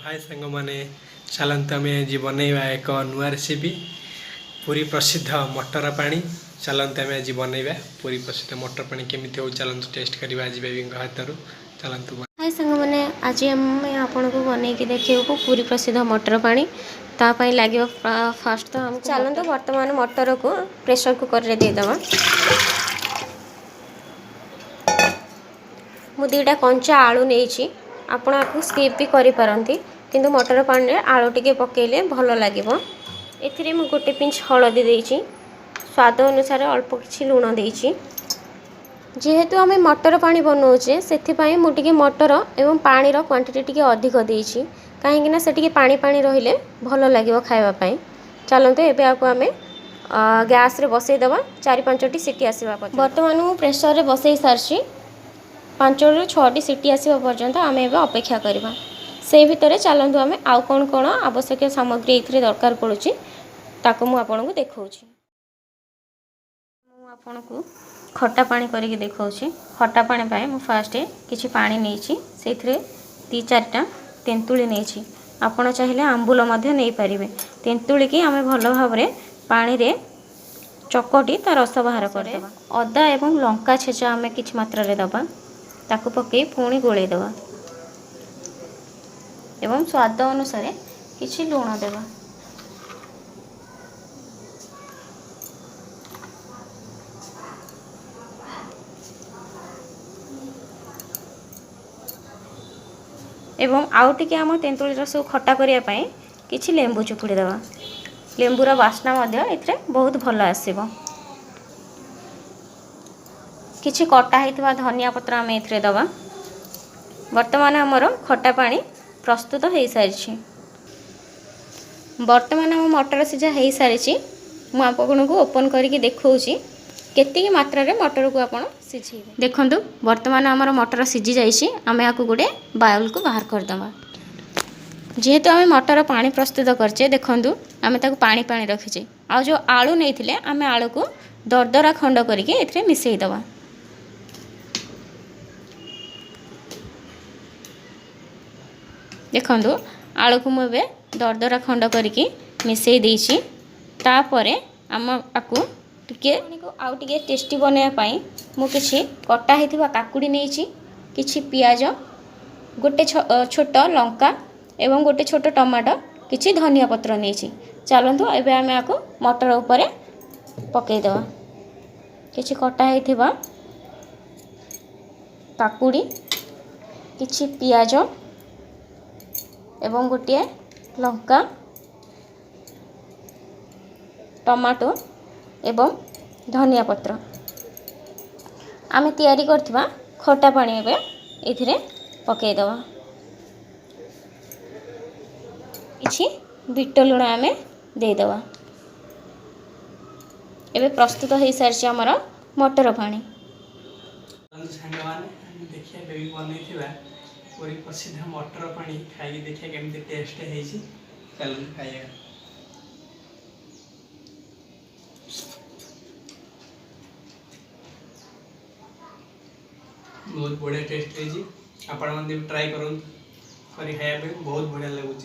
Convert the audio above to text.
हाय सांग मैंने चलते आम आज बनइबा एक नुआ रेसिपी पूरी प्रसिद्ध मटर पानी। चलते आम आज बनइबा पूरी प्रसिद्ध मटर पानी केमी हो चलते टेस्ट करवा आज बेबी हाथ चलतु। हाय सांग मैंने आज आम आपन को बन के देखा पूरी प्रसिद्ध मटर पानी तापाई लगे फास्ट तो हम चलते बर्तमान मटर को प्रेशर कुकर रे देदेवा। मु दीटा कंचा आलू नहीं आपण आपको स्किप भी करि पारंती किंतु मटर पानी रे आलू टिके पकेले भल लागिवो। एथिरे मु गोटे पिंच हळदी देइछि, स्वाद अनुसार अल्प किछि लूण देइछि। जेहेतु आम मटर पानी बनाऊे से मुझे मटर एवं पानी क्वांटिटी टी अधिक देइछि कहीं से टी पानी पानी रहिले भल लगे खावाई। चलते एबे आपको आम गैस रे बसईदे 4-5टी सीटी आसवा। बर्तमान मु प्रेसर रे बसई सारी 5 ରୁ 6टी सीटी आसवा पर्यंत आम एबे अपेक्षा करवा। से भितर चलतु आम आउ कौन कौन आवश्यक सामग्री ये दरकार पड़ुछि ताको मु आपनको देखौछि। मु आपनको खट्टा पानी करके देखौछि। खट्टा पानी पाए मु फास्ट किछि पानी नेछि सेथिरे 3-4टा तेंतुली नेछि। आपण चाहिए आंबुल मध्य नहीं पारिबे। तेंतुली की आमे भलो भाबरे पानी रे चकटी ता रस बाहर करदेबा। अदा एवं लंका छेचा आमे किछि मात्रा रे दबा ताको पकई पुणी गोले देवा एवं स्वाद अनुसार किछि लूण देवा। एवं आउ टिके आम तेंतुली रस खट्टा करिया पई किछि लेंबू चुपुड़ी देवा। लेंबूर बास्ना मध्य एथिरे बहुत भल आसीबो। किछि कटा हेतिबा धनिया पत्र आम एथिरे दवा। वर्तमान हमर खट्टा पानी प्रस्तुत हो सारी। वर्तमान आम मटर सीझा हो सारी। मु आपको ओपन करके देखौछि केतिकी मात्रा रे मटर को आपण सिझेबे। देखंतु वर्तमान हमर मटर सिझी जाइछि। आमे आकु गोटे बाउल को बाहर कर दवा। जेहेतु आमे मटर पानी प्रस्तुत करछे देखंतु आमे ताकु पानी पानी रखिछे। आ जो आलू नैथिले आमे आलू को दरदरा खंड करके एथिरे मिसई दवा। देखंतु आलू को मुबे दरदरा खंड करके मिसई देइछि। तापरे आम आकु टिके आउ टिके टेस्टी बनया पाई मु किछि कटा हेतिबा काकुडी नेइछि, किछि पियाज, गोटे छोट लंका एवं गोटे छोट टमाटो, किछि धनिया पत्र नेइछि। चलंतु एबे आमे आकु मटर ऊपर पकई देबा। किछि कटा हेतिबा काकुडी, किछि पियाज एवं गोटे लंका, टमाटो एवं धनिया पत्र आमे तैयारी करथिबा खट्टा पानी एबे एथिरे पकई देबा। किछि बिट लुण आमे दे देबा। एबे प्रस्तुत हो सारी हमर मटर पानी। देखिए बेबी बनईथिबा पूरी प्रसिद्ध मटर पानी खाई देखिए केमती टेस्ट है। चलते खाइए। बहुत बढ़िया टेस्ट है। आपण ट्राई करूँ खाया बहुत बढ़िया लगुच।